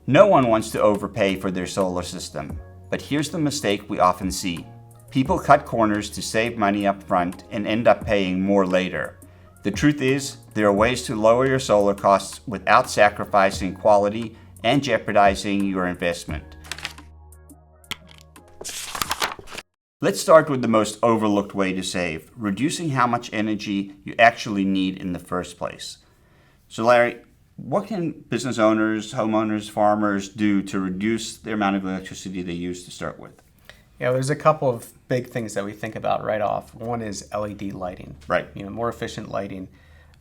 No one wants to overpay for their solar system, but here's the mistake we often see. People cut corners to save money up front and end up paying more later. The truth is, there are ways to lower your solar costs without sacrificing quality and jeopardizing your investment. Let's start with the most overlooked way to save, reducing how much energy you actually need in the first place. So Larry, what can business owners, homeowners, farmers do to reduce the amount of electricity they use to start with? Yeah, there's a couple of big things that we think about right off. One is LED lighting. Right. More efficient lighting,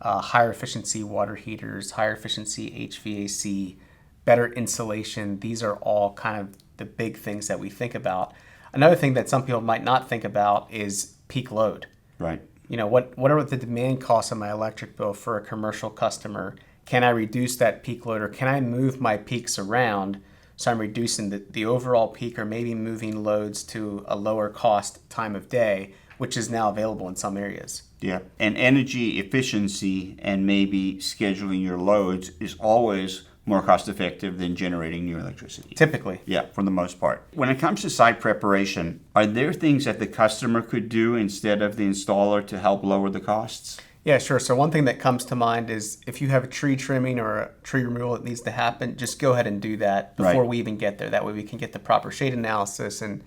higher efficiency water heaters, higher efficiency HVAC, better insulation. These are all kind of the big things that we think about. Another thing that some people might not think about is peak load. Right. What are the demand costs of my electric bill for a commercial customer? Can I reduce that peak load, or can I move my peaks around so I'm reducing the overall peak, or maybe moving loads to a lower cost time of day, which is now available in some areas? Yeah, and energy efficiency and maybe scheduling your loads is always more cost effective than generating new electricity. Typically. Yeah, for the most part. When it comes to site preparation, are there things that the customer could do instead of the installer to help lower the costs? Yeah, sure. So one thing that comes to mind is if you have a tree trimming or a tree removal that needs to happen, just go ahead and do that before we even get there. That way we can get the proper shade analysis and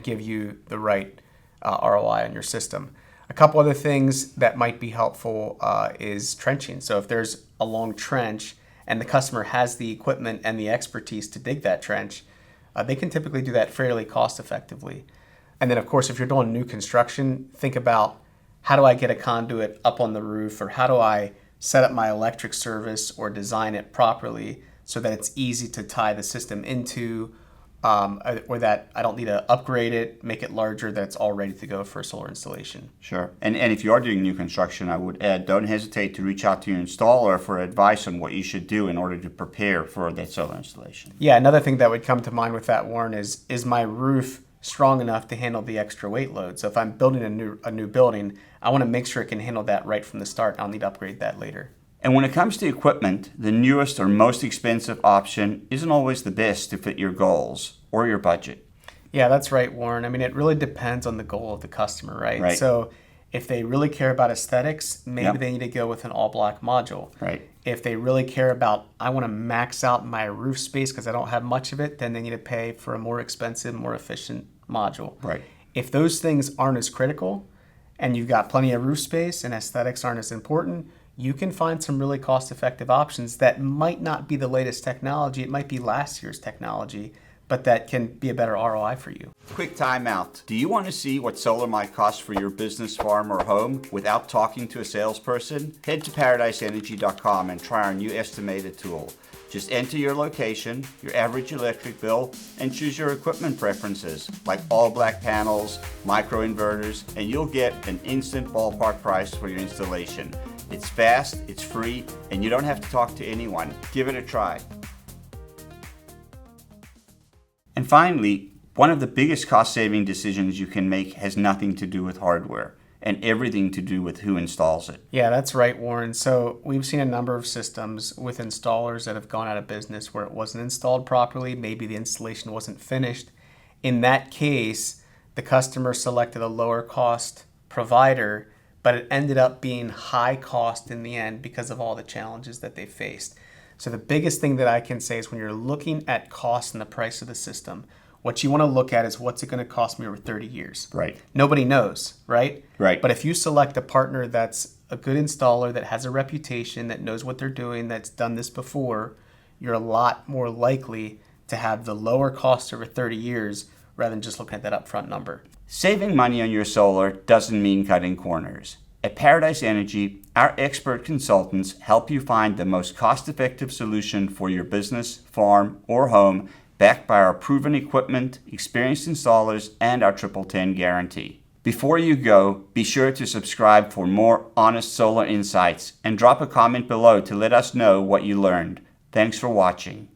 give you the right ROI on your system. A couple other things that might be helpful is trenching. So if there's a long trench and the customer has the equipment and the expertise to dig that trench, they can typically do that fairly cost effectively. And then of course, if you're doing new construction, think about, how do I get a conduit up on the roof, or how do I set up my electric service or design it properly so that it's easy to tie the system into, or that I don't need to upgrade it, make it larger, that it's all ready to go for a solar installation. Sure. And if you are doing new construction, I would add, don't hesitate to reach out to your installer for advice on what you should do in order to prepare for that solar installation. Yeah, another thing that would come to mind with that, Warren, is my roof strong enough to handle the extra weight load? So if I'm building a new building, I want to make sure it can handle that right from the start. I'll need to upgrade that later. And when it comes to equipment, the newest or most expensive option isn't always the best to fit your goals or your budget. Yeah, that's right, Warren. I mean, it really depends on the goal of the customer, right? So if they really care about aesthetics, maybe they need to go with an all-black module. Right. If they really care about, I want to max out my roof space because I don't have much of it, then they need to pay for a more expensive, more efficient module. Right. If those things aren't as critical and you've got plenty of roof space and aesthetics aren't as important, you can find some really cost-effective options that might not be the latest technology. It might be last year's technology, but that can be a better ROI for you. Quick timeout. Do you want to see what solar might cost for your business, farm, or home without talking to a salesperson? Head to paradiseenergy.com and try our new estimator tool. Just enter your location, your average electric bill, and choose your equipment preferences, like all black panels, microinverters, and you'll get an instant ballpark price for your installation. It's fast, it's free, and you don't have to talk to anyone. Give it a try. And finally, one of the biggest cost-saving decisions you can make has nothing to do with hardware and everything to do with who installs it. Yeah, that's right, Warren. So we've seen a number of systems with installers that have gone out of business where it wasn't installed properly. Maybe the installation wasn't finished. In that case, the customer selected a lower cost provider, but it ended up being high cost in the end because of all the challenges that they faced. So the biggest thing that I can say is when you're looking at cost and the price of the system, what you want to look at is what's it going to cost me over 30 years. Right. Nobody knows, right? Right. But if you select a partner that's a good installer, that has a reputation, that knows what they're doing, that's done this before, you're a lot more likely to have the lower cost over 30 years rather than just looking at that upfront number. Saving money on your solar doesn't mean cutting corners. At Paradise Energy, our expert consultants help you find the most cost-effective solution for your business, farm, or home, backed by our proven equipment, experienced installers, and our 10/10 guarantee. Before you go, be sure to subscribe for more honest solar insights and drop a comment below to let us know what you learned. Thanks for watching.